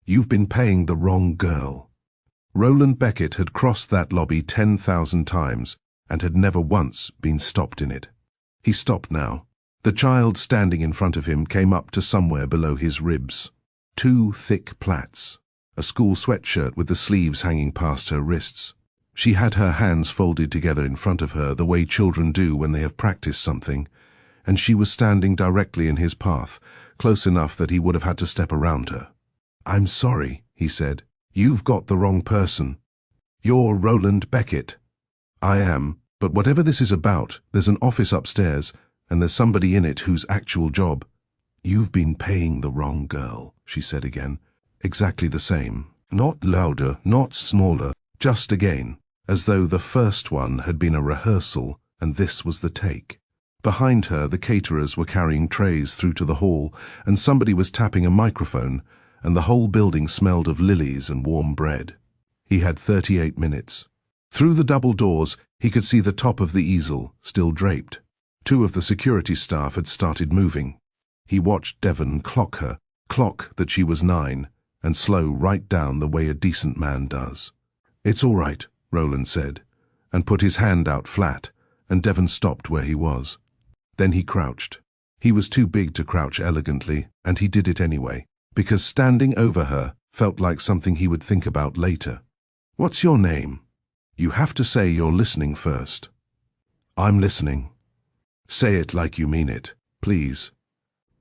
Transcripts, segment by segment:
You've been paying the wrong girl. Roland Beckett had crossed that lobby 10,000 times and had never once been stopped in it. He stopped now. The child standing in front of him came up to somewhere below his ribs. 2 thick plaits, a school sweatshirt with the sleeves hanging past her wrists. She had her hands folded together in front of her the way children do when they have practiced something, and she was standing directly in his path, close enough that he would have had to step around her. "I'm sorry," he said. "You've got the wrong person. You're Roland Beckett." "I am, but whatever this is about, there's an office upstairs, and there's somebody in it whose actual job—" "You've been paying the wrong girl," she said again. Exactly the same. Not louder, not smaller, just again, as though the first one had been a rehearsal and this was the take. Behind her, the caterers were carrying trays through to the hall, and somebody was tapping a microphone, and the whole building smelled of lilies and warm bread. He had 38 minutes. Through the double doors, he could see the top of the easel, still draped. 2 of the security staff had started moving. He watched Devon clock her, clock that she was 9, and slow right down the way a decent man does. "It's all right," Roland said, and put his hand out flat, and Devon stopped where he was. Then he crouched. He was too big to crouch elegantly, and he did it anyway, because standing over her felt like something he would think about later. "What's your name?" "You have to say you're listening first." "I'm listening." "Say it like you mean it, please."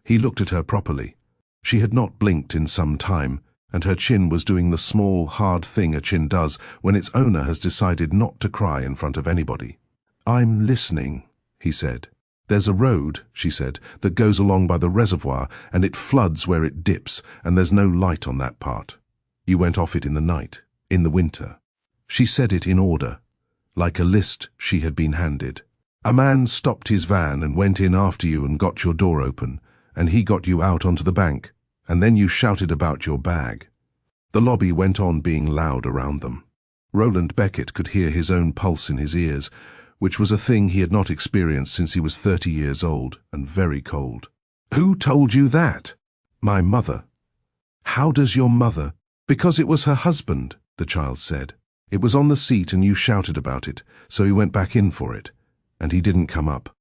He looked at her properly. She had not blinked in some time, and her chin was doing the small, hard thing a chin does when its owner has decided not to cry in front of anybody. "I'm listening," he said. "There's a road," she said, "that goes along by the reservoir, and it floods where it dips, and there's no light on that part. You went off it in the night, in the winter." She said it in order, like a list she had been handed. "A man stopped his van and went in after you and got your door open, and he got you out onto the bank, and then you shouted about your bag." The lobby went on being loud around them. Roland Beckett could hear his own pulse in his ears, which was a thing he had not experienced since he was 30 years old and very cold. "Who told you that?" "My mother." "How does your mother—" "Because it was her husband," the child said. "It was on the seat and you shouted about it, so he went back in for it, and he didn't come up."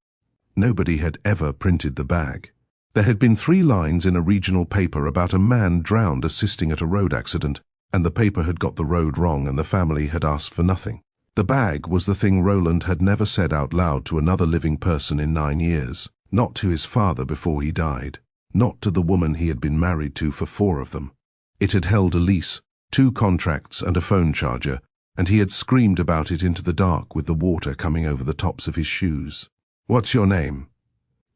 Nobody had ever printed the bag. There had been 3 lines in a regional paper about a man drowned assisting at a road accident, and the paper had got the road wrong and the family had asked for nothing. The bag was the thing Roland had never said out loud to another living person in 9 years. Not to his father before he died. Not to the woman he had been married to for 4 of them. It had held a lease, 2 contracts and a phone charger, and he had screamed about it into the dark with the water coming over the tops of his shoes. "What's your name?"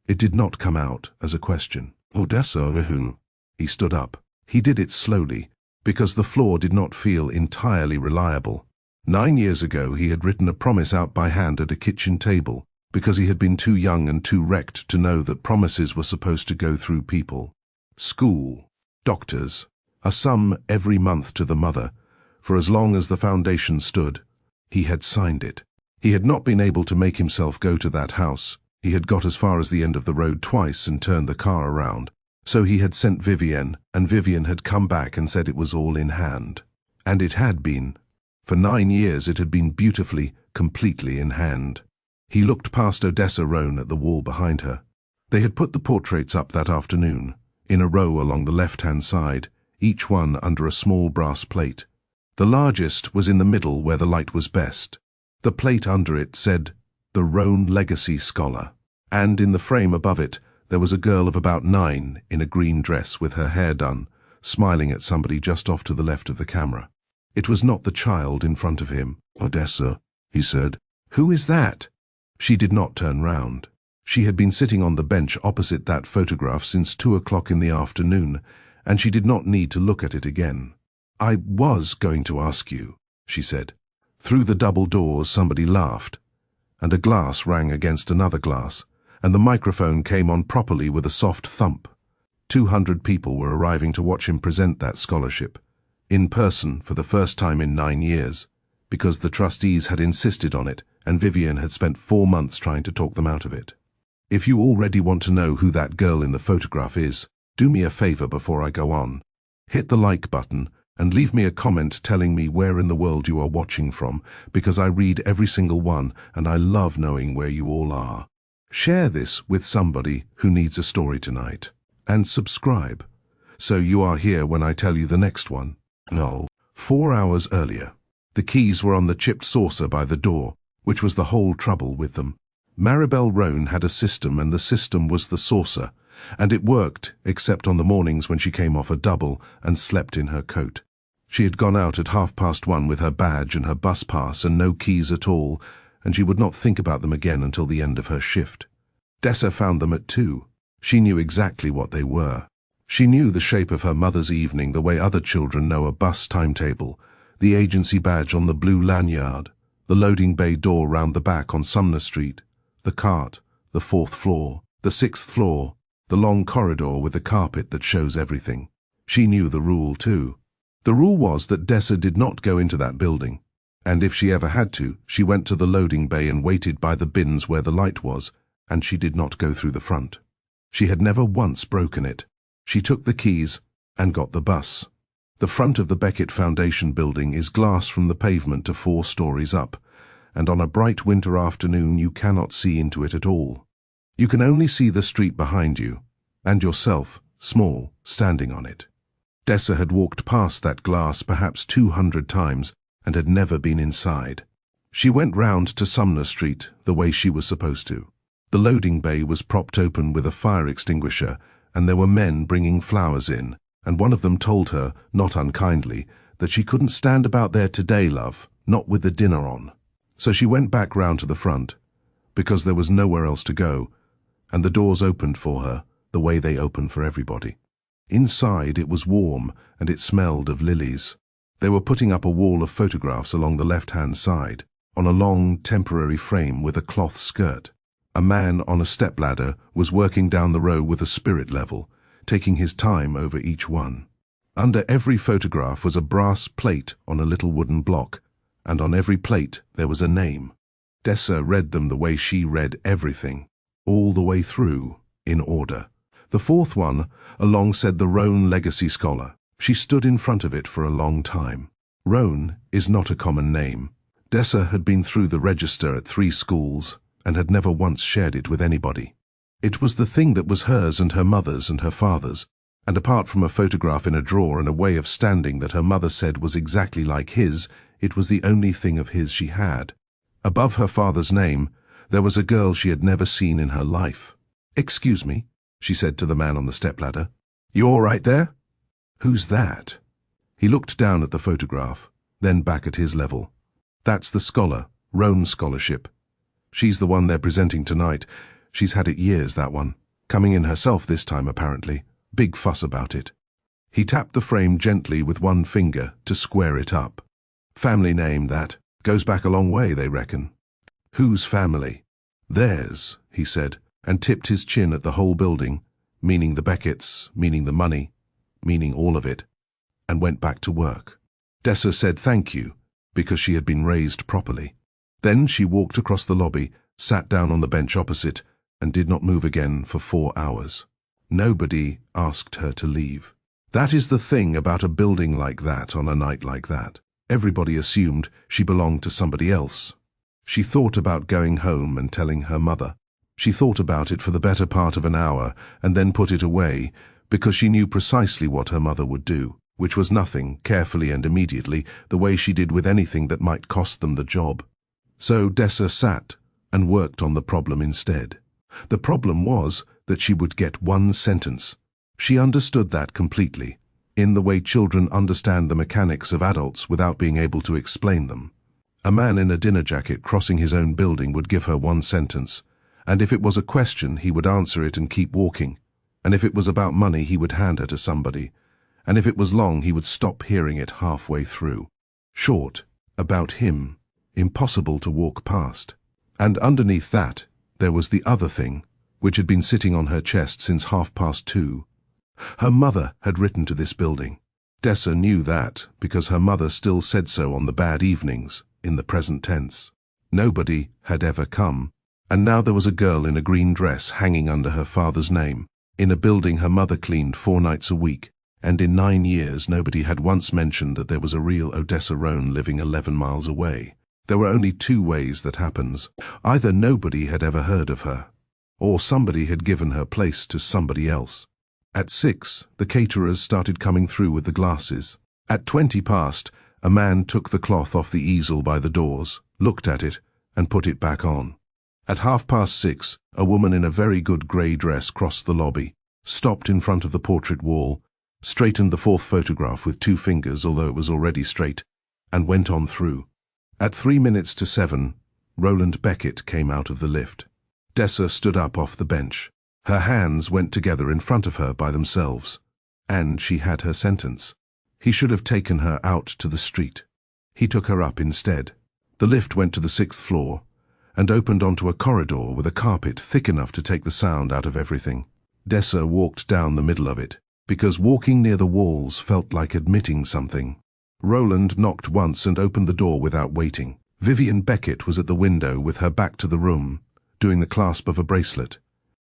It did not come out as a question. "Odessa Rhone." He stood up. He did it slowly, because the floor did not feel entirely reliable. 9 years ago he had written a promise out by hand at a kitchen table, because he had been too young and too wrecked to know that promises were supposed to go through people. School, doctors, a sum every month to the mother, for as long as the foundation stood. He had signed it. He had not been able to make himself go to that house. He had got as far as the end of the road twice and turned the car around. So he had sent Vivienne, and Vivienne had come back and said it was all in hand. And it had been. For 9 years it had been beautifully, completely in hand. He looked past Odessa Rhone at the wall behind her. They had put the portraits up that afternoon, in a row along the left-hand side, each one under a small brass plate. The largest was in the middle where the light was best. The plate under it said, "The Rhone Legacy Scholar," and in the frame above it there was a girl of about 9 in a green dress with her hair done, smiling at somebody just off to the left of the camera. It was not the child in front of him. "Odessa," he said. "Who is that?" She did not turn round. She had been sitting on the bench opposite that photograph since 2 o'clock in the afternoon, and she did not need to look at it again. "I was going to ask you," she said. Through the double doors somebody laughed, and a glass rang against another glass, and the microphone came on properly with a soft thump. 200 people were arriving to watch him present that scholarship, in person for the first time in 9 years, because the trustees had insisted on it, and Vivienne had spent 4 months trying to talk them out of it. "If you already want to know who that girl in the photograph is, do me a favor before I go on. Hit the like button and leave me a comment telling me where in the world you are watching from, because I read every single one and I love knowing where you all are. Share this with somebody who needs a story tonight. And subscribe, so you are here when I tell you the next one. No. 4 hours earlier. The keys were on the chipped saucer by the door, which was the whole trouble with them. Odessa Rhone had a system, and the system was the saucer, and it worked except on the mornings when she came off a double and slept in her coat. She had gone out at 1:30 with her badge and her bus pass and no keys at all, and she would not think about them again until the end of her shift. Odessa found them at 2. She knew exactly what they were. She knew the shape of her mother's evening the way other children know a bus timetable, the agency badge on the blue lanyard, the loading bay door round the back on Sumner Street, the cart, the 4th floor, the 6th floor, the long corridor with the carpet that shows everything. She knew the rule too. The rule was that Odessa did not go into that building, and if she ever had to, she went to the loading bay and waited by the bins where the light was, and she did not go through the front. She had never once broken it. She took the keys and got the bus. The front of the Beckett Foundation building is glass from the pavement to 4 stories up, and on a bright winter afternoon you cannot see into it at all. You can only see the street behind you, and yourself, small, standing on it. Odessa had walked past that glass perhaps 200 times and had never been inside. She went round to Sumner Street the way she was supposed to. The loading bay was propped open with a fire extinguisher, and there were men bringing flowers in, and one of them told her, not unkindly, that she couldn't stand about there today, love, not with the dinner on. So she went back round to the front, because there was nowhere else to go, and the doors opened for her the way they open for everybody. Inside it was warm, and it smelled of lilies. They were putting up a wall of photographs along the left-hand side, on a long, temporary frame with a cloth skirt. A man on a stepladder was working down the row with a spirit level, taking his time over each one. Under every photograph was a brass plate on a little wooden block, and on every plate there was a name. Odessa read them the way she read everything, all the way through, in order. The 4th one along said the Rhone Legacy Scholar. She stood in front of it for a long time. Rhone is not a common name. Odessa had been through the register at 3 schools and had never once shared it with anybody. It was the thing that was hers and her mother's and her father's, and apart from a photograph in a drawer and a way of standing that her mother said was exactly like his, it was the only thing of his she had. Above her father's name, there was a girl she had never seen in her life. "Excuse me," she said to the man on the stepladder. "You all right there?" "Who's that?" He looked down at the photograph, then back at his level. "That's the scholar, Rhone Scholarship. She's the one they're presenting tonight. She's had it years, that one. Coming in herself this time, apparently. Big fuss about it." He tapped the frame gently with one finger to square it up. "Family name, that. Goes back a long way, they reckon." "Whose family?" "Theirs," he said, and tipped his chin at the whole building, meaning the Becketts, meaning the money, meaning all of it, and went back to work. Odessa said thank you, because she had been raised properly. Then she walked across the lobby, sat down on the bench opposite, and did not move again for 4 hours. Nobody asked her to leave. That is the thing about a building like that on a night like that. Everybody assumed she belonged to somebody else. She thought about going home and telling her mother. She thought about it for the better part of an hour and then put it away, because she knew precisely what her mother would do, which was nothing, carefully and immediately, the way she did with anything that might cost them the job. So Odessa sat and worked on the problem instead. The problem was that she would get 1 sentence. She understood that completely, in the way children understand the mechanics of adults without being able to explain them. A man in a dinner jacket crossing his own building would give her 1 sentence, and if it was a question he would answer it and keep walking, and if it was about money he would hand her to somebody, and if it was long he would stop hearing it halfway through. Short, about him, impossible to walk past. And underneath that there was the other thing, which had been sitting on her chest since 2:30. Her mother had written to this building. Odessa knew that because her mother still said so on the bad evenings, in the present tense. Nobody had ever come, and now there was a girl in a green dress hanging under her father's name, in a building her mother cleaned 4 nights a week, and in 9 years nobody had once mentioned that there was a real Odessa Rhone living 11 miles away. There were only 2 ways that happens. Either nobody had ever heard of her, or somebody had given her place to somebody else. At 6, the caterers started coming through with the glasses. At 20 past, a man took the cloth off the easel by the doors, looked at it, and put it back on. At 6:30, a woman in a very good grey dress crossed the lobby, stopped in front of the portrait wall, straightened the 4th photograph with 2 fingers, although it was already straight, and went on through. At 3 minutes to 7, Roland Beckett came out of the lift. Odessa stood up off the bench. Her hands went together in front of her by themselves, and she had her sentence. He should have taken her out to the street. He took her up instead. The lift went to the 6th floor and opened onto a corridor with a carpet thick enough to take the sound out of everything. Odessa walked down the middle of it, because walking near the walls felt like admitting something. Roland knocked once and opened the door without waiting. Vivian Beckett was at the window with her back to the room, doing the clasp of a bracelet.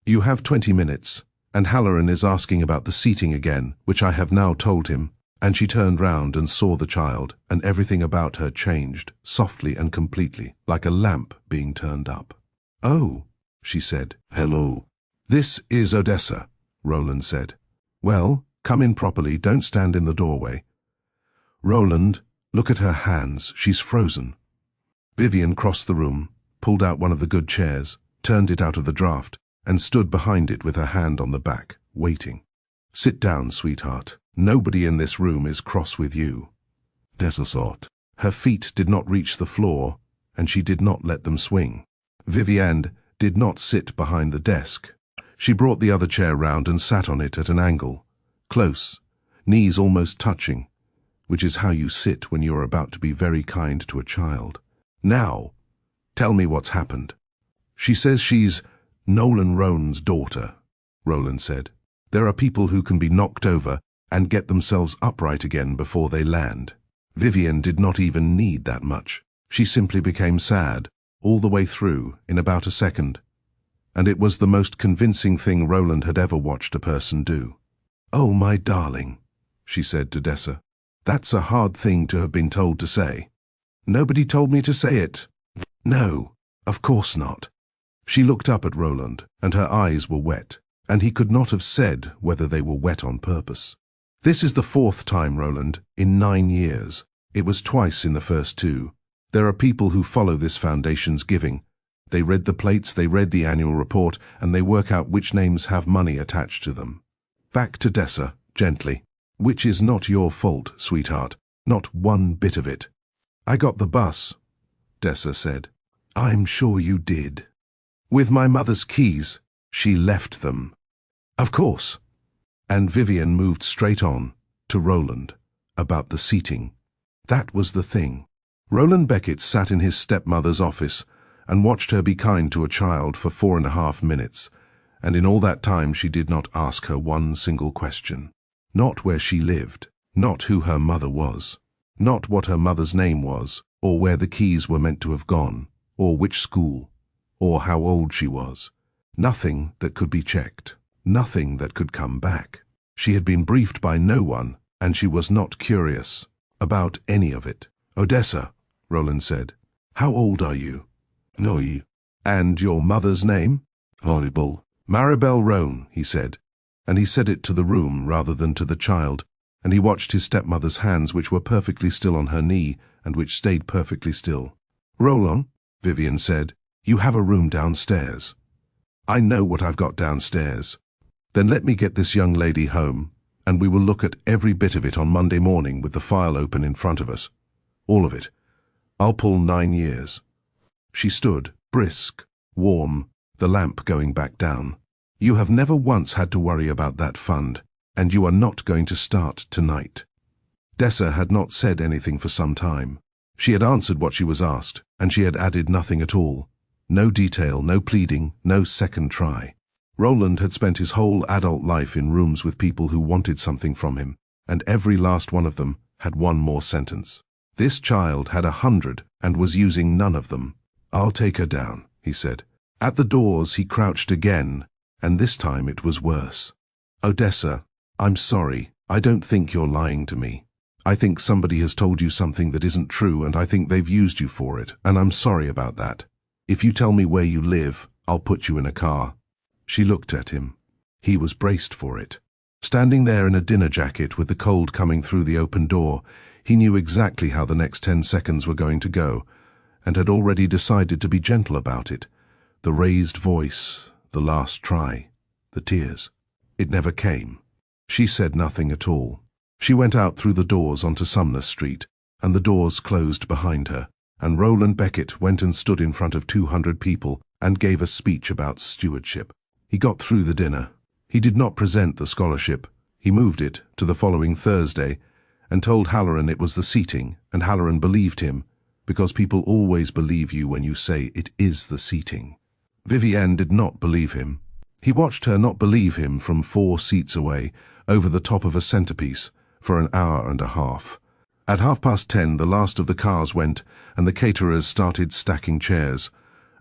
"You have 20 minutes, and Halloran is asking about the seating again, which I have now told him." And she turned round and saw the child, and everything about her changed, softly and completely, like a lamp being turned up. "Oh," she said. "Hello." "This is Odessa," Roland said. "Well, come in properly, don't stand in the doorway." "Roland, look at her hands, she's frozen." Vivian crossed the room, pulled out one of the good chairs, turned it out of the draft, and stood behind it with her hand on the back, waiting. "Sit down, sweetheart. Nobody in this room is cross with you." Odessa thought. Her feet did not reach the floor, and she did not let them swing. Vivian did not sit behind the desk. She brought the other chair round and sat on it at an angle, close, knees almost touching, which is how you sit when you are about to be very kind to a child. "Now, tell me what's happened." "She says she's Nolan Rhone's daughter," Roland said. "There are people who can be knocked over and get themselves upright again before they land." Vivian did not even need that much. She simply became sad, all the way through, in about a second. And it was the most convincing thing Roland had ever watched a person do. "Oh, my darling," she said to Odessa. "That's a hard thing to have been told to say." "Nobody told me to say it." "No, of course not." She looked up at Roland, and her eyes were wet, and he could not have said whether they were wet on purpose. "This is the 4th time, Roland, in 9 years. It was twice in the first 2. There are people who follow this foundation's giving. They read the plates, they read the annual report, and they work out which names have money attached to them." Back to Odessa, gently. "Which is not your fault, sweetheart. Not one bit of it." "I got the bus," Odessa said. "I'm sure you did." "With my mother's keys. She left them." "Of course." And Vivian moved straight on, to Roland, about the seating. That was the thing. Roland Beckett sat in his stepmother's office and watched her be kind to a child for 4.5 minutes, and in all that time she did not ask her one single question. Not where she lived, not who her mother was, not what her mother's name was, or where the keys were meant to have gone, or which school, or how old she was. Nothing that could be checked. Nothing that could come back. She had been briefed by no one, and she was not curious about any of it. "Odessa," Roland said, "how old are you?" "No, you." "And your mother's name?" "Horrible." "Maribel Rhone," he said, and he said it to the room rather than to the child, and he watched his stepmother's hands, which were perfectly still on her knee, and which stayed perfectly still. "Roland," Vivian said, "you have a room downstairs." "I know what I've got downstairs." "Then let me get this young lady home, and we will look at every bit of it on Monday morning with the file open in front of us. All of it. I'll pull 9 years. She stood, brisk, warm, the lamp going back down. "You have never once had to worry about that fund, and you are not going to start tonight." Odessa had not said anything for some time. She had answered what she was asked, and she had added nothing at all. No detail, no pleading, no second try. Roland had spent his whole adult life in rooms with people who wanted something from him, and every last one of them had one more sentence. This child had 100 and was using none of them. "I'll take her down," he said. At the doors he crouched again, and this time it was worse. "Odessa, I'm sorry," I don't think you're lying to me. I think somebody has told you something that isn't true, and I think they've used you for it, and I'm sorry about that. If you tell me where you live, I'll put you in a car." She looked at him. He was braced for it. Standing there in a dinner jacket with the cold coming through the open door, he knew exactly how the next 10 seconds were going to go, and had already decided to be gentle about it. The raised voice, the last try, the tears. It never came. She said nothing at all. She went out through the doors onto Sumner Street, and the doors closed behind her, and Roland Beckett went and stood in front of 200 people and gave a speech about stewardship. He got through the dinner. He did not present the scholarship. He moved it to the following Thursday and told Halloran it was the seating, and Halloran believed him, because people always believe you when you say it is the seating. Vivienne did not believe him. He watched her not believe him from 4 seats away, over the top of a centerpiece, for an hour and a half. At 10:30, the last of the cars went, and the caterers started stacking chairs,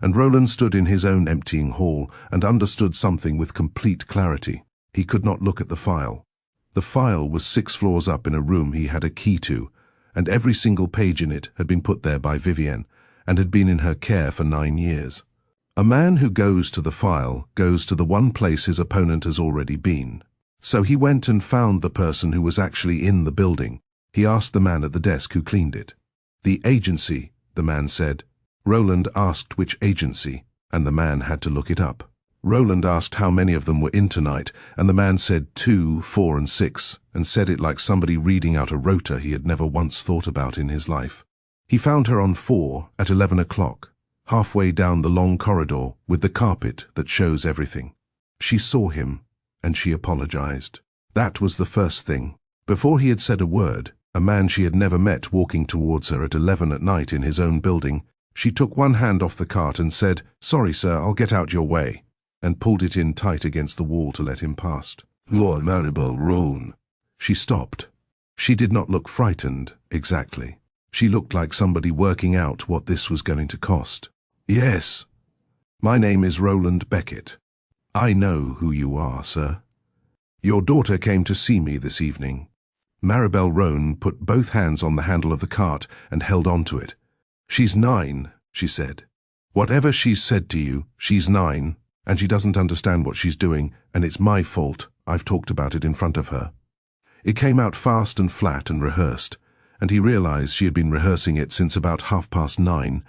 and Roland stood in his own emptying hall and understood something with complete clarity. He could not look at the file. The file was 6 floors up in a room he had a key to, and every single page in it had been put there by Vivienne, and had been in her care for 9 years. A man who goes to the file goes to the one place his opponent has already been. So he went and found the person who was actually in the building. He asked the man at the desk who cleaned it. "The agency," the man said. Roland asked which agency, and the man had to look it up. Roland asked how many of them were in tonight, and the man said 2, 4, and 6, and said it like somebody reading out a rota he had never once thought about in his life. He found her on 4 at 11 o'clock, halfway down the long corridor with the carpet that shows everything. She saw him, and she apologized. That was the first thing. Before he had said a word, a man she had never met walking towards her at 11 at night in his own building, she took one hand off the cart and said, "Sorry, sir, I'll get out your way," and pulled it in tight against the wall to let him past. "Lord Maribel Rhone." She stopped. She did not look frightened, exactly. She looked like somebody working out what this was going to cost. "Yes. My name is Roland Beckett. I know who you are, sir. Your daughter came to see me this evening." Maribel Rhone put both hands on the handle of the cart and held on to it. "She's 9, she said. Whatever she's said to you, she's 9, and she doesn't understand what she's doing, and it's my fault. I've talked about it in front of her." It came out fast and flat and rehearsed, and he realized she had been rehearsing it since about 9:30,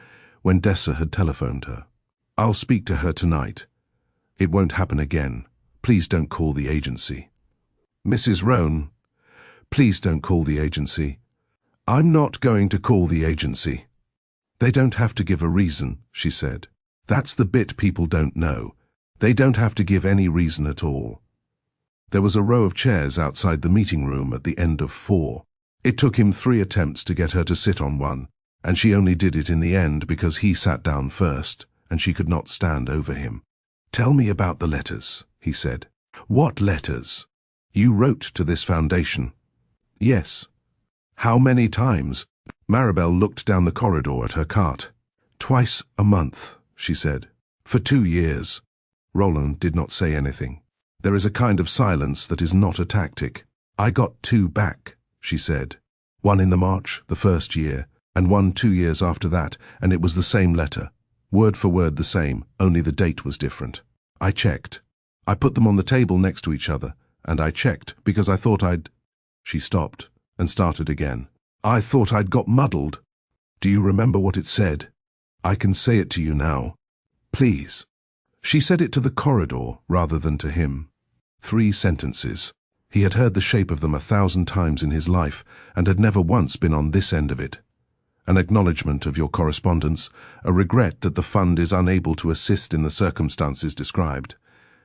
when Dessa had telephoned her. "I'll speak to her tonight. It won't happen again. Please don't call the agency." "Mrs. Rhone, please don't call the agency." "I'm not going to call the agency." "They don't have to give a reason," she said. "That's the bit people don't know. They don't have to give any reason at all." There was a row of chairs outside the meeting room at the end of 4. It took him 3 attempts to get her to sit on one, and she only did it in the end because he sat down first, and she could not stand over him. "Tell me about the letters," he said. "What letters? You wrote to this foundation." "Yes." "How many times?" Maribel looked down the corridor at her cart. "Twice a month," she said. "For 2 years." Roland did not say anything. There is a kind of silence that is not a tactic. "I got 2 back," she said. "One in the March, the first year, and one 2 years after that, and it was the same letter. Word for word the same, only the date was different. I checked. I put them on the table next to each other, and I checked because I thought I'd—" She stopped and started again. "I thought I'd got muddled. Do you remember what it said? I can say it to you now. Please." She said it to the corridor rather than to him. 3 sentences. He had heard the shape of them 1,000 times in his life and had never once been on this end of it. An acknowledgement of your correspondence, a regret that the fund is unable to assist in the circumstances described,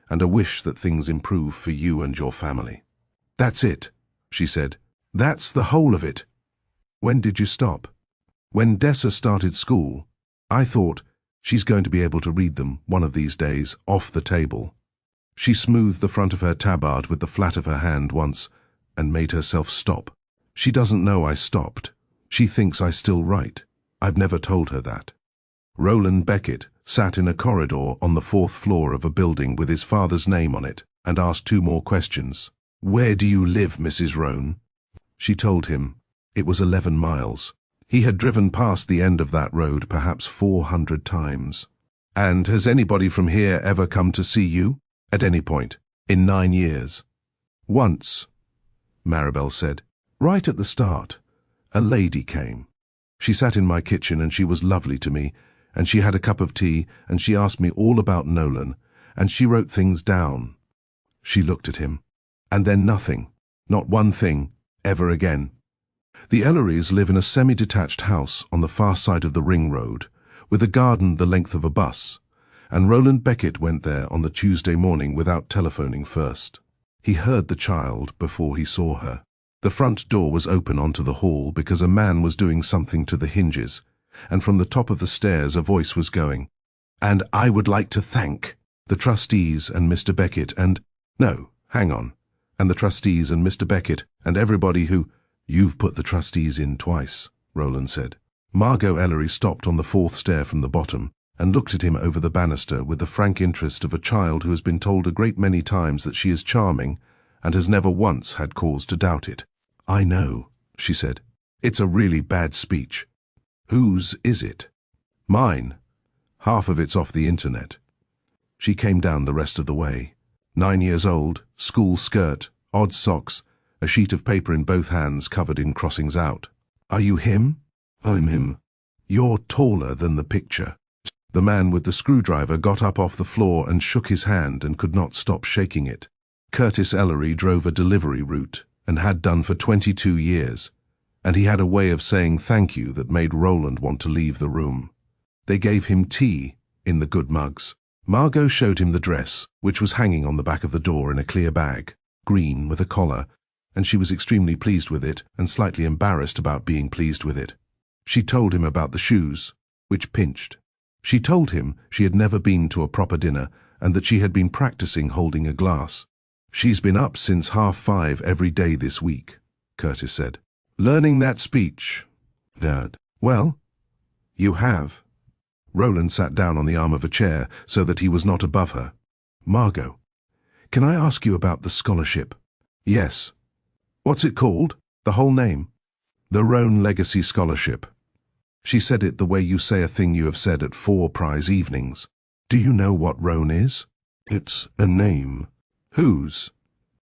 and a wish that things improve for you and your family. "That's it," she said. "That's the whole of it." "When did you stop?" "When Dessa started school. I thought, she's going to be able to read them one of these days off the table." She smoothed the front of her tabard with the flat of her hand once and made herself stop. "She doesn't know I stopped. She thinks I still write. I've never told her that." Roland Beckett sat in a corridor on the 4th floor of a building with his father's name on it and asked 2 more questions. "Where do you live, Mrs. Rhone?" She told him. It was 11 miles. He had driven past the end of that road perhaps 400 times. "And has anybody from here ever come to see you? At any point? In 9 years?" "Once," Maribel said. "Right at the start. A lady came. She sat in my kitchen and she was lovely to me, and she had a cup of tea and she asked me all about Nolan, and she wrote things down." She looked at him. "And then nothing. Not one thing. Ever again." The Ellerys live in a semi-detached house on the far side of the ring road, with a garden the length of a bus, and Roland Beckett went there on the Tuesday morning without telephoning first. He heard the child before he saw her. The front door was open onto the hall because a man was doing something to the hinges, and from the top of the stairs a voice was going, "And I would like to thank the trustees and Mr. Beckett and—" "No, hang on. And the trustees and Mr. Beckett and everybody who—" "You've put the trustees in twice," Roland said. Margot Ellery stopped on the 4th stair from the bottom and looked at him over the banister with the frank interest of a child who has been told a great many times that she is charming and has never once had cause to doubt it. "I know," she said. "It's a really bad speech." "Whose is it?" "Mine. Half of it's off the internet." She came down the rest of the way. 9 years old, school skirt, odd socks, a sheet of paper in both hands covered in crossings out. "Are you him?" "I'm him." "You're taller than the picture." The man with the screwdriver got up off the floor and shook his hand and could not stop shaking it. Curtis Ellery drove a delivery route and had done for 22 years, and he had a way of saying thank you that made Roland want to leave the room. They gave him tea in the good mugs. Margot showed him the dress, which was hanging on the back of the door in a clear bag, green with a collar, and she was extremely pleased with it and slightly embarrassed about being pleased with it. She told him about the shoes, which pinched. She told him she had never been to a proper dinner and that she had been practicing holding a glass. "She's been up since 5:30 every day this week," Curtis said. "Learning that speech, Dad." "Well, you have." Roland sat down on the arm of a chair so that he was not above her. "Margot, can I ask you about the scholarship?" "Yes." "What's it called? The whole name?" "The Rhone Legacy Scholarship." She said it the way you say a thing you have said at 4 prize evenings. "Do you know what Rhone is?" "It's a name." "Whose?"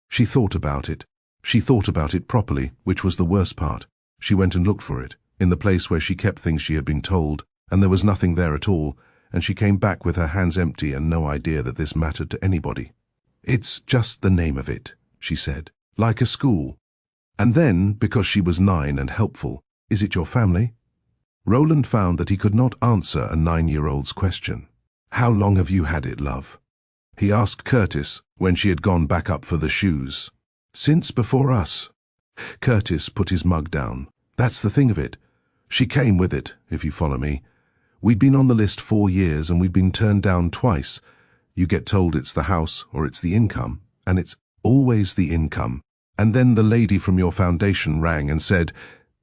She thought about it. She thought about it properly, which was the worst part. She went and looked for it, in the place where she kept things she had been told, and there was nothing there at all, and she came back with her hands empty and no idea that this mattered to anybody. "It's just the name of it," she said, "like a school." And then, because she was 9 and helpful, "Is it your family?" Roland found that he could not answer a 9-year-old's question. "How long have you had it, love?" He asked Curtis when she had gone back up for the shoes. "Since before us." Curtis put his mug down. "That's the thing of it. She came with it, if you follow me. We'd been on the list 4 years and we'd been turned down twice. You get told it's the house or it's the income, and it's always the income. And then the lady from your foundation rang and said,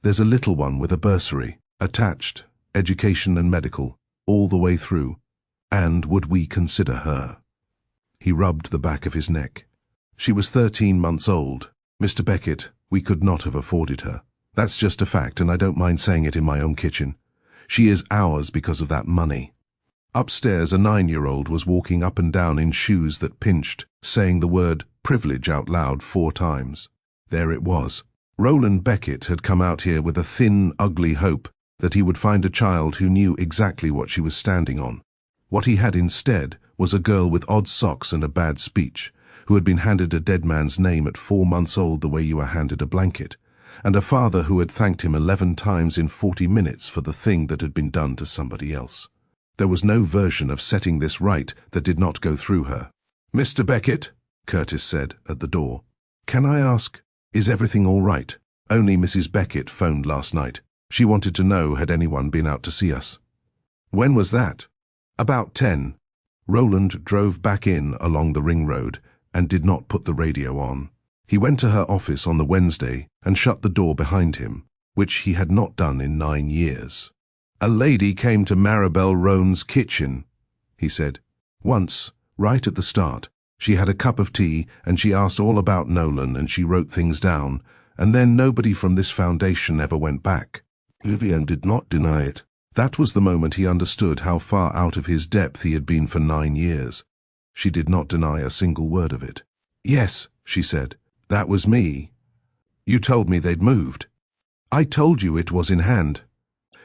'There's a little one with a bursary, attached, education and medical, all the way through. And would we consider her?'" He rubbed the back of his neck. "She was 13 months old. Mr. Beckett, we could not have afforded her. That's just a fact, and I don't mind saying it in my own kitchen. She is ours because of that money." Upstairs, a 9-year-old was walking up and down in shoes that pinched, saying the word privilege out loud 4 times. There it was. Roland Beckett had come out here with a thin, ugly hope that he would find a child who knew exactly what she was standing on. What he had instead was a girl with odd socks and a bad speech, who had been handed a dead man's name at 4 months old the way you are handed a blanket, and a father who had thanked him 11 times in 40 minutes for the thing that had been done to somebody else. There was no version of setting this right that did not go through her. "Mr. Beckett," Curtis said at the door, "can I ask, is everything all right? Only Mrs. Beckett phoned last night. She wanted to know had anyone been out to see us." "When was that?" "About 10. Roland drove back in along the ring road and did not put the radio on. He went to her office on the Wednesday and shut the door behind him, which he had not done in 9 years. "A lady came to Maribel Rhone's kitchen," he said. "Once, right at the start. She had a cup of tea, and she asked all about Nolan, and she wrote things down, and then nobody from this foundation ever went back. Vivian did not deny it. That was the moment he understood how far out of his depth he had been for 9 years. She did not deny a single word of it. Yes, she said, that was me. You told me they'd moved. I told you it was in hand.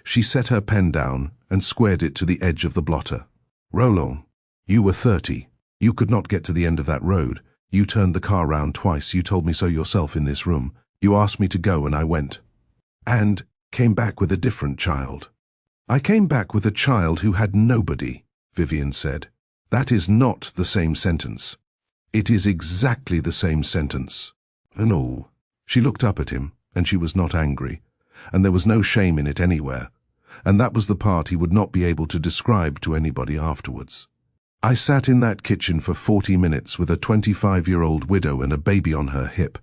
She set her pen down and squared it to the edge of the blotter. Roland, you were 30. You could not get to the end of that road. You turned the car round twice. You told me so yourself in this room. You asked me to go and I went. And came back with a different child. I came back with a child who had nobody, Vivian said. That is not the same sentence. It is exactly the same sentence. No. She looked up at him, and she was not angry, and there was no shame in it anywhere, and that was the part he would not be able to describe to anybody afterwards. I sat in that kitchen for 40 minutes with a 25-year-old widow and a baby on her hip,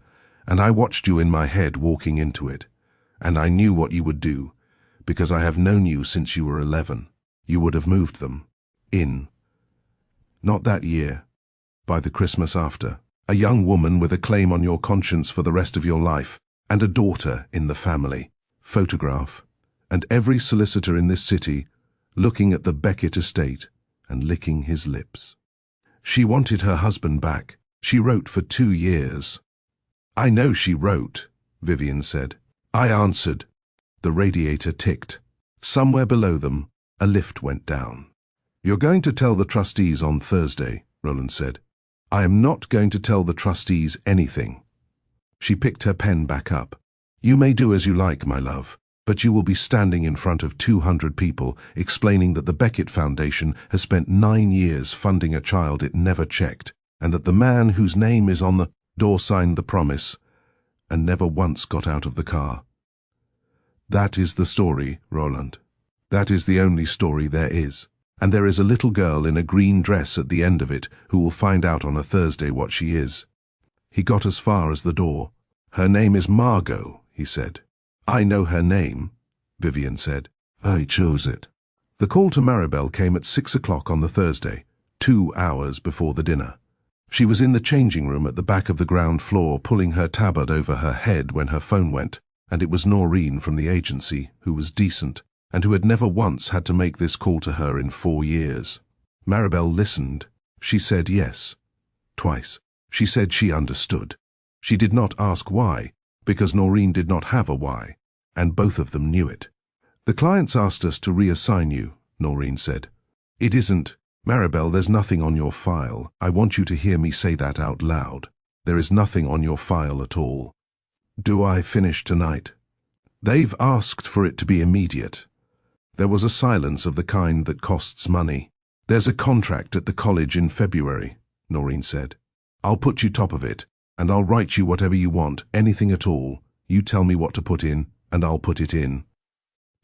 and I watched you in my head walking into it, and I knew what you would do, because I have known you since you were 11. You would have moved them. In. Not that year. By the Christmas after. A young woman with a claim on your conscience for the rest of your life, and a daughter in the family. Photograph. And every solicitor in this city looking at the Beckett estate and licking his lips. She wanted her husband back. She wrote for 2 years. I know she wrote, Vivian said. I answered. The radiator ticked. Somewhere below them, a lift went down. You're going to tell the trustees on Thursday, Roland said. I am not going to tell the trustees anything. She picked her pen back up. You may do as you like, my love, but you will be standing in front of 200 people explaining that the Beckett Foundation has spent 9 years funding a child it never checked, and that the man whose name is on the door signed the promise and never once got out of the car. That is the story, Roland. That is the only story there is. And there is a little girl in a green dress at the end of it who will find out on a Thursday what she is. He got as far as the door. Her name is Margot, he said. I know her name, Vivian said. I chose it. The call to Maribel came at 6 o'clock on the Thursday, 2 hours before the dinner. She was in the changing room at the back of the ground floor pulling her tabard over her head when her phone went, and it was Noreen from the agency, who was decent, and who had never once had to make this call to her in 4 years. Maribel listened. She said yes. Twice. She said she understood. She did not ask why, because Noreen did not have a why, and both of them knew it. The clients asked us to reassign you, Noreen said. It isn't, Maribel, there's nothing on your file. I want you to hear me say that out loud. There is nothing on your file at all. Do I finish tonight? They've asked for it to be immediate. There was a silence of the kind that costs money. There's a contract at the college in February, Noreen said. I'll put you top of it, and I'll write you whatever you want, anything at all. You tell me what to put in, and I'll put it in.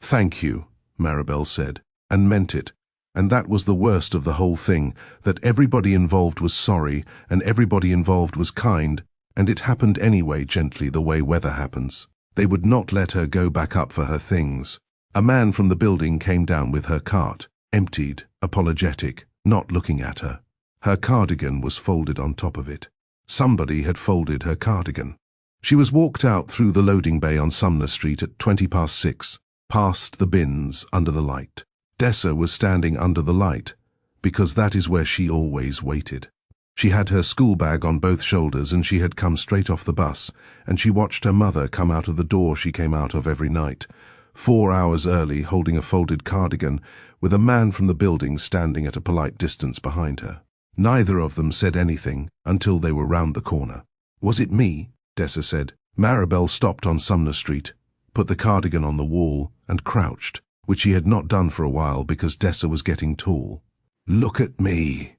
Thank you, Maribel said, and meant it. And that was the worst of the whole thing, that everybody involved was sorry, and everybody involved was kind, and it happened anyway gently the way weather happens. They would not let her go back up for her things. A man from the building came down with her cart, emptied, apologetic, not looking at her. Her cardigan was folded on top of it. Somebody had folded her cardigan. She was walked out through the loading bay on Sumner Street at 6:20, past the bins under the light. Dessa was standing under the light, because that is where she always waited. She had her school bag on both shoulders and she had come straight off the bus, and she watched her mother come out of the door she came out of every night, 4 hours early, holding a folded cardigan, with a man from the building standing at a polite distance behind her. Neither of them said anything until they were round the corner. Was it me? Dessa said. Maribel stopped on Sumner Street, put the cardigan on the wall, and crouched, which she had not done for a while because Dessa was getting tall. Look at me.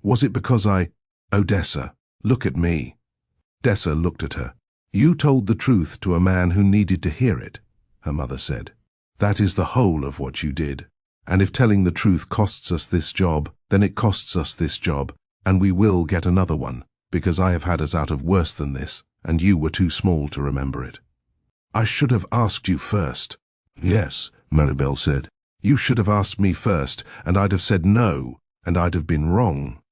Was it because Odessa, look at me. Dessa looked at her. You told the truth to a man who needed to hear it, her mother said. That is the whole of what you did. And if telling the truth costs us this job, then it costs us this job, and we will get another one, because I have had us out of worse than this, and you were too small to remember it. I should have asked you first. Yes, Maribel said. You should have asked me first, and I'd have said no, and I'd have been wrong.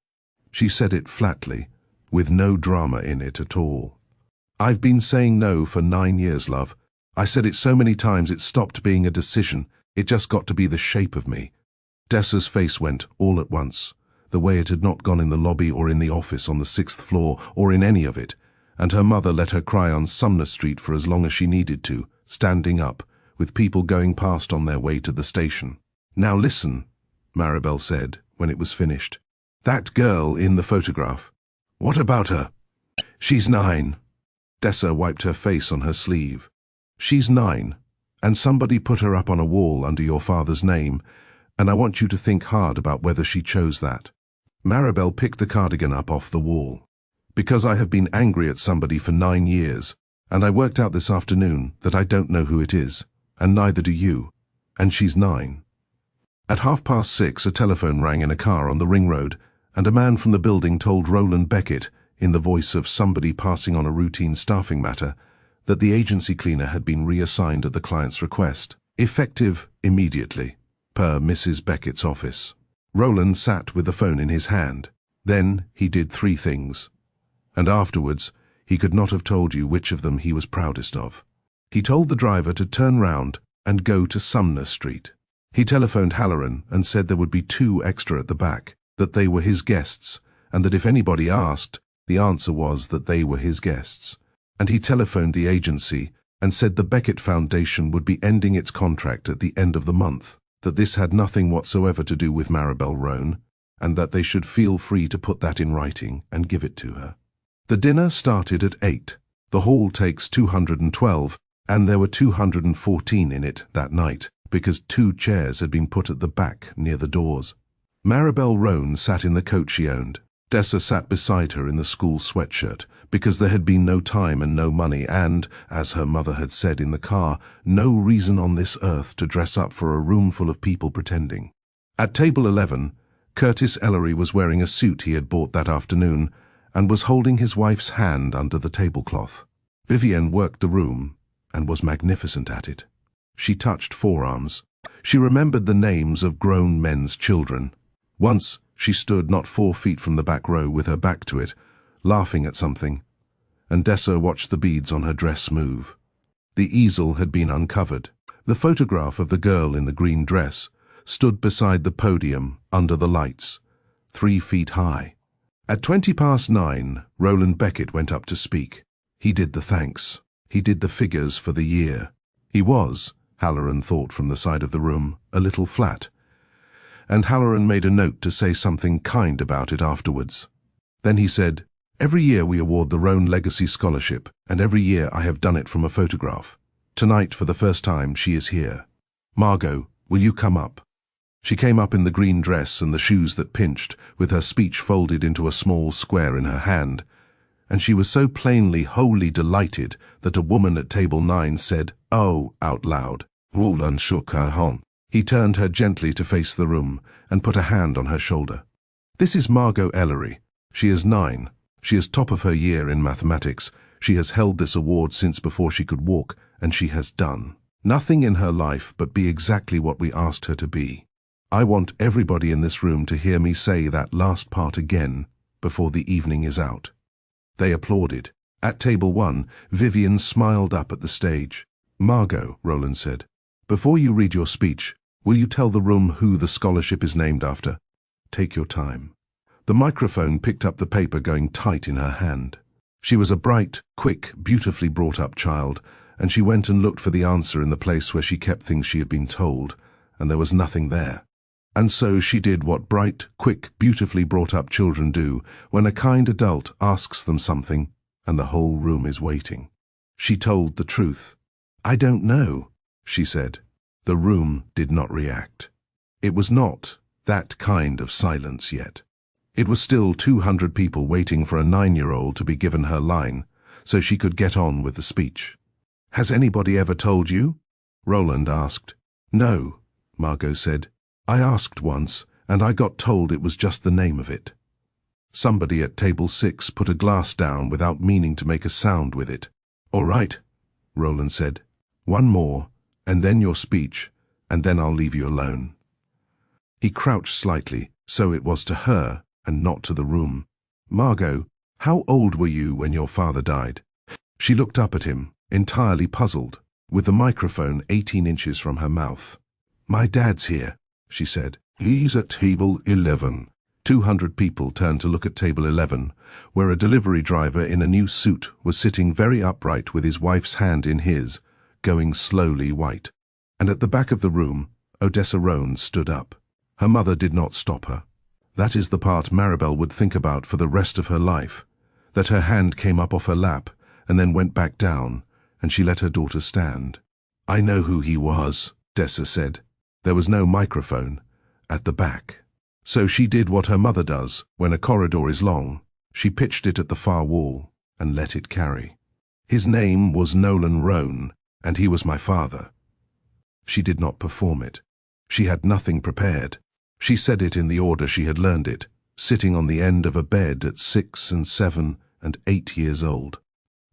She said it flatly, with no drama in it at all. "I've been saying no for 9 years, love. I said it so many times it stopped being a decision. It just got to be the shape of me." Odessa's face went all at once, the way it had not gone in the lobby or in the office on the 6th floor or in any of it, and her mother let her cry on Sumner Street for as long as she needed to, standing up, with people going past on their way to the station. "Now listen," Maribel said when it was finished. "That girl in the photograph. What about her?" "She's 9. Odessa wiped her face on her sleeve. "She's 9, and somebody put her up on a wall under your father's name, and I want you to think hard about whether she chose that." Maribel picked the cardigan up off the wall. "Because I have been angry at somebody for 9 years, and I worked out this afternoon that I don't know who it is, and neither do you, and she's 9. At 6:30, a telephone rang in a car on the ring road, and a man from the building told Roland Beckett, in the voice of somebody passing on a routine staffing matter, that the agency cleaner had been reassigned at the client's request, effective immediately, per Mrs. Beckett's office. Roland sat with the phone in his hand. Then he did 3 things, and afterwards he could not have told you which of them he was proudest of. He told the driver to turn round and go to Sumner Street. He telephoned Halloran and said there would be 2 extra at the back, that they were his guests, and that if anybody asked, the answer was that they were his guests. And he telephoned the agency and said the Beckett Foundation would be ending its contract at the end of the month, that this had nothing whatsoever to do with Maribel Rhone, and that they should feel free to put that in writing and give it to her. The dinner started at 8. The hall takes 212, and there were 214 in it that night, because 2 chairs had been put at the back near the doors. Maribel Rhone sat in the coat she owned. Odessa sat beside her in the school sweatshirt, because there had been no time and no money and, as her mother had said in the car, no reason on this earth to dress up for a room full of people pretending. At table 11, Curtis Ellery was wearing a suit he had bought that afternoon and was holding his wife's hand under the tablecloth. Vivienne worked the room and was magnificent at it. She touched forearms. She remembered the names of grown men's children. Once, she stood not 4 feet from the back row with her back to it, laughing at something, and Odessa watched the beads on her dress move. The easel had been uncovered. The photograph of the girl in the green dress stood beside the podium under the lights, 3 feet high. At 9:20, Roland Beckett went up to speak. He did the thanks. He did the figures for the year. He was, Halloran thought from the side of the room, a little flat, and Halloran made a note to say something kind about it afterwards. Then he said, "Every year we award the Rhone Legacy Scholarship, and every year I have done it from a photograph. Tonight, for the first time, she is here. Margot, will you come up?" She came up in the green dress and the shoes that pinched, with her speech folded into a small square in her hand, and she was so plainly wholly delighted that a woman at table 9 said, "Oh," out loud. Roland shook her hand. He turned her gently to face the room and put a hand on her shoulder. "This is Margot Ellery. She is 9. She is top of her year in mathematics. She has held this award since before she could walk, and she has done nothing in her life but be exactly what we asked her to be. I want everybody in this room to hear me say that last part again before the evening is out." They applauded. At table 1, Vivienne smiled up at the stage. "Margot," Roland said, "before you read your speech, will you tell the room who the scholarship is named after? Take your time." The microphone picked up the paper going tight in her hand. She was a bright, quick, beautifully brought-up child, and she went and looked for the answer in the place where she kept things she had been told, and there was nothing there. And so she did what bright, quick, beautifully brought-up children do when a kind adult asks them something and the whole room is waiting. She told the truth. "I don't know," she said. The room did not react. It was not that kind of silence yet. It was still 200 people waiting for a 9-year-old to be given her line, so she could get on with the speech. "Has anybody ever told you?" Roland asked. "No," Margot said. "I asked once, and I got told it was just the name of it." Somebody at table 6 put a glass down without meaning to make a sound with it. "All right," Roland said. "One more, and then your speech, and then I'll leave you alone." He crouched slightly, so it was to her, and not to the room. "Margot, how old were you when your father died?" She looked up at him, entirely puzzled, with the microphone 18 inches from her mouth. "My dad's here," she said. "He's at table 11. 200 people turned to look at table 11, where a delivery driver in a new suit was sitting very upright with his wife's hand in his, going slowly white. And at the back of the room, Odessa Rhone stood up. Her mother did not stop her. That is the part Maribel would think about for the rest of her life, that her hand came up off her lap and then went back down, and she let her daughter stand. "I know who he was," Odessa said. There was no microphone at the back. So she did what her mother does when a corridor is long. She pitched it at the far wall and let it carry. "His name was Nolan Rhone, and he was my father." She did not perform it. She had nothing prepared. She said it in the order she had learned it, sitting on the end of a bed at 6 and 7 and 8 years old.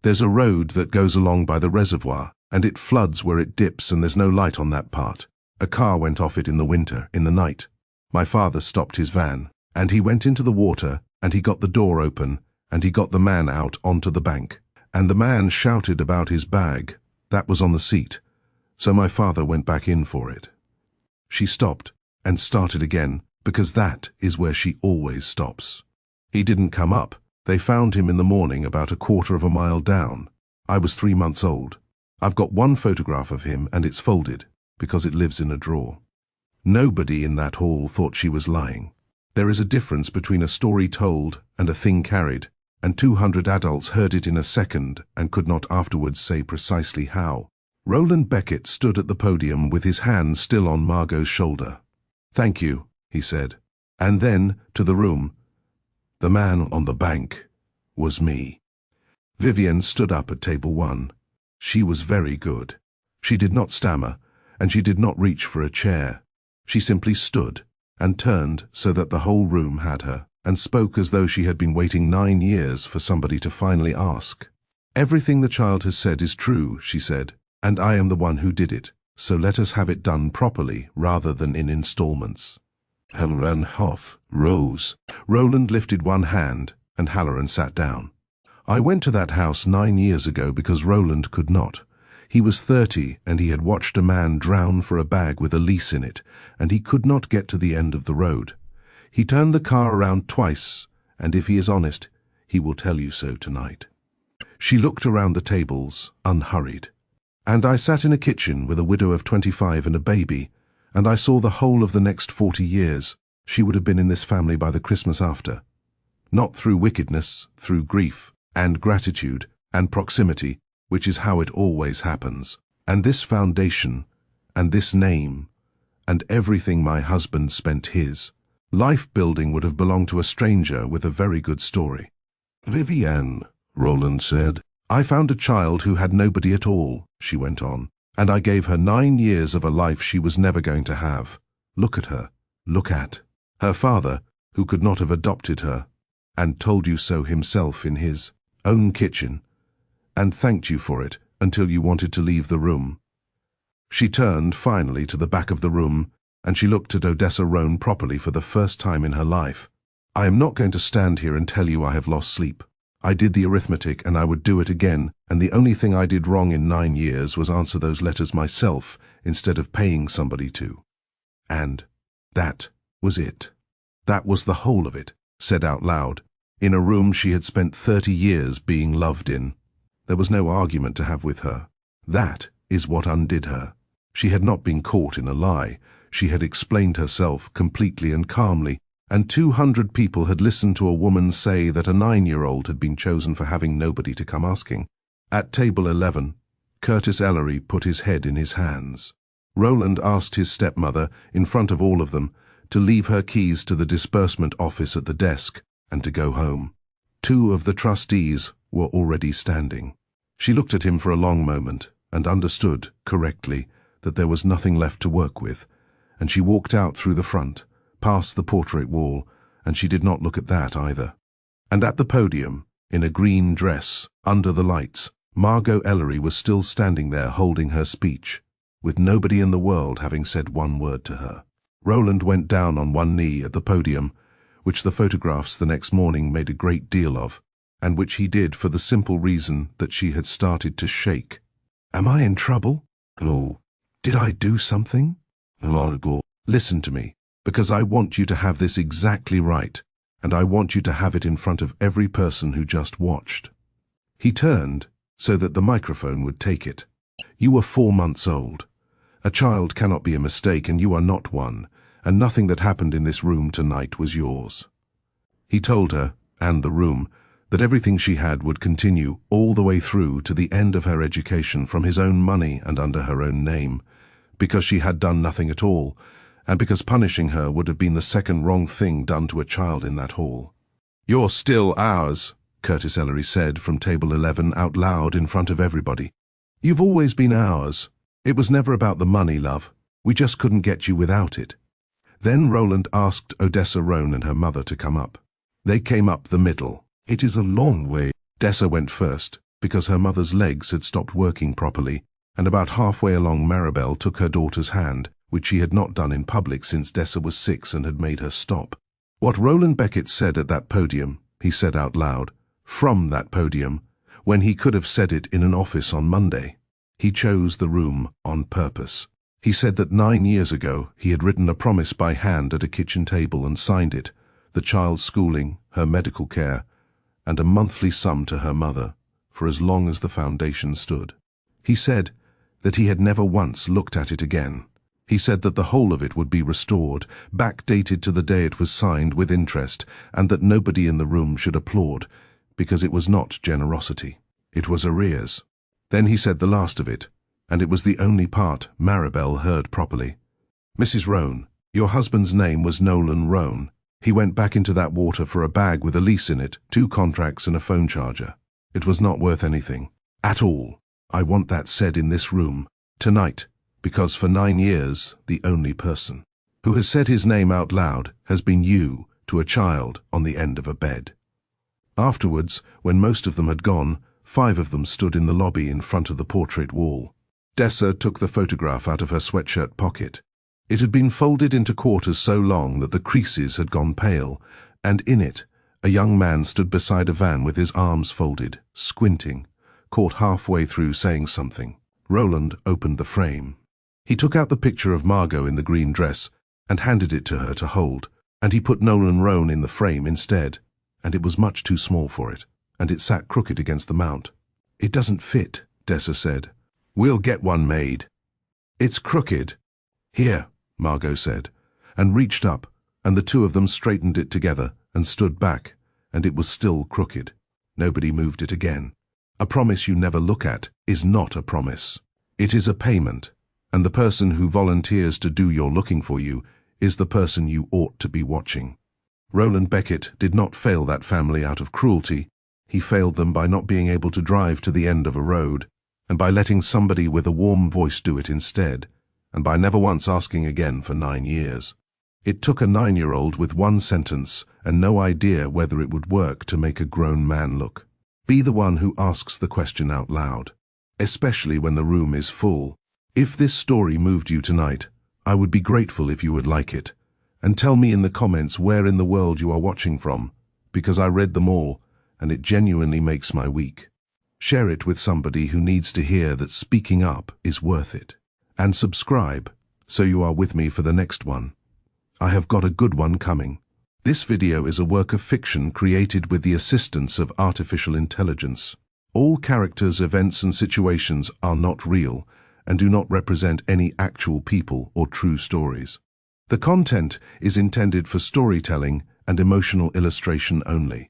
"There's a road that goes along by the reservoir, and it floods where it dips, and there's no light on that part. A car went off it in the winter, in the night. My father stopped his van, and he went into the water, and he got the door open, and he got the man out onto the bank. And the man shouted about his bag. That was on the seat. So my father went back in for it." She stopped and started again, because that is where she always stops. "He didn't come up. They found him in the morning about a quarter of a mile down. I was 3 months old. I've got one photograph of him, and it's folded, because it lives in a drawer." Nobody in that hall thought she was lying. There is a difference between a story told and a thing carried, and 200 adults heard it in a second and could not afterwards say precisely how. Roland Beckett stood at the podium with his hand still on Margot's shoulder. "Thank you," he said. And then, to the room, "The man on the bank was me." Vivienne stood up at table 1. She was very good. She did not stammer, and she did not reach for a chair. She simply stood and turned so that the whole room had her, and spoke as though she had been waiting 9 years for somebody to finally ask. "Everything the child has said is true," she said, "and I am the one who did it, so let us have it done properly rather than in installments." Halloran Hoff rose. Roland lifted one hand, and Halloran sat down. "I went to that house 9 years ago because Roland could not. He was 30, and he had watched a man drown for a bag with a lease in it, and he could not get to the end of the road. He turned the car around twice, and if he is honest, he will tell you so tonight." She looked around the tables, unhurried. "And I sat in a kitchen with a widow of 25 and a baby, and I saw the whole of the next 40 years. She would have been in this family by the Christmas after. Not through wickedness, through grief, and gratitude, and proximity, which is how it always happens. And this foundation, and this name, and everything my husband spent his life building would have belonged to a stranger with a very good story." "Vivienne," Roland said. "I found a child who had nobody at all," she went on, "and I gave her 9 years of a life she was never going to have. Look at her. Look at her father, who could not have adopted her, and told you so himself in his own kitchen, and thanked you for it until you wanted to leave the room." She turned finally to the back of the room, and she looked at Odessa Rhone properly for the first time in her life. "I am not going to stand here and tell you I have lost sleep. I did the arithmetic, and I would do it again, and the only thing I did wrong in 9 years was answer those letters myself instead of paying somebody to. And that was it. That was the whole of it, said out loud, in a room she had spent 30 years being loved in. There was no argument to have with her. That is what undid her. She had not been caught in a lie. She had explained herself completely and calmly, and 200 people had listened to a woman say that a 9-year-old had been chosen for having nobody to come asking. At table 11, Curtis Ellery put his head in his hands. Roland asked his stepmother, in front of all of them, to leave her keys to the disbursement office at the desk and to go home. 2 of the trustees were already standing. She looked at him for a long moment and understood, correctly, that there was nothing left to work with, and she walked out through the front, past the portrait wall, and she did not look at that either. And at the podium, in a green dress, under the lights, Margot Ellery was still standing there holding her speech, with nobody in the world having said one word to her. Roland went down on one knee at the podium, which the photographs the next morning made a great deal of, and which he did for the simple reason that she had started to shake. "Am I in trouble? Oh, did I do something? Listen to me, because I want you to have this exactly right, and I want you to have it in front of every person who just watched." He turned so that the microphone would take it. "You were 4 months old. A child cannot be a mistake, and you are not one, and nothing that happened in this room tonight was yours." He told her, and the room, that everything she had would continue all the way through to the end of her education from his own money and under her own name, because she had done nothing at all, and because punishing her would have been the second wrong thing done to a child in that hall. "You're still ours," Curtis Ellery said from table 11 out loud in front of everybody. "You've always been ours. It was never about the money, love. We just couldn't get you without it." Then Roland asked Odessa Rhone and her mother to come up. They came up the middle. "It is a long way." Dessa went first, because her mother's legs had stopped working properly, and about halfway along Maribel took her daughter's hand, which she had not done in public since Dessa was 6 and had made her stop. What Roland Beckett said at that podium, he said out loud, from that podium, when he could have said it in an office on Monday. He chose the room on purpose. He said that 9 years ago he had written a promise by hand at a kitchen table and signed it, the child's schooling, her medical care, and a monthly sum to her mother, for as long as the foundation stood. He said that he had never once looked at it again. He said that the whole of it would be restored, backdated to the day it was signed with interest, and that nobody in the room should applaud, because it was not generosity. It was arrears. Then he said the last of it, and it was the only part Maribel heard properly. "Mrs. Rhone, your husband's name was Nolan Rhone. He went back into that water for a bag with a lease in it, 2 contracts and a phone charger. It was not worth anything. At all. I want that said in this room, tonight, because for 9 years, the only person who has said his name out loud has been you to a child on the end of a bed." Afterwards, when most of them had gone, 5 of them stood in the lobby in front of the portrait wall. Dessa took the photograph out of her sweatshirt pocket. It had been folded into quarters so long that the creases had gone pale, and in it, a young man stood beside a van with his arms folded, squinting, caught halfway through saying something. Roland opened the frame. He took out the picture of Margot in the green dress and handed it to her to hold, and he put Nolan Rhone in the frame instead, and it was much too small for it, and it sat crooked against the mount. "It doesn't fit," Dessa said. "We'll get one made." "It's crooked." "Here," Margot said, and reached up, and the 2 of them straightened it together and stood back, and it was still crooked. Nobody moved it again. A promise you never look at is not a promise. It is a payment, and the person who volunteers to do your looking for you is the person you ought to be watching. Roland Beckett did not fail that family out of cruelty. He failed them by not being able to drive to the end of a road, and by letting somebody with a warm voice do it instead, and by never once asking again for 9 years. It took a 9-year-old with 1 sentence and no idea whether it would work to make a grown man look. Be the one who asks the question out loud, especially when the room is full. If this story moved you tonight, I would be grateful if you would like it, and tell me in the comments where in the world you are watching from, because I read them all, and it genuinely makes my week. Share it with somebody who needs to hear that speaking up is worth it. And subscribe, so you are with me for the next one. I have got a good one coming. This video is a work of fiction created with the assistance of artificial intelligence. All characters, events, and situations are not real and do not represent any actual people or true stories. The content is intended for storytelling and emotional illustration only.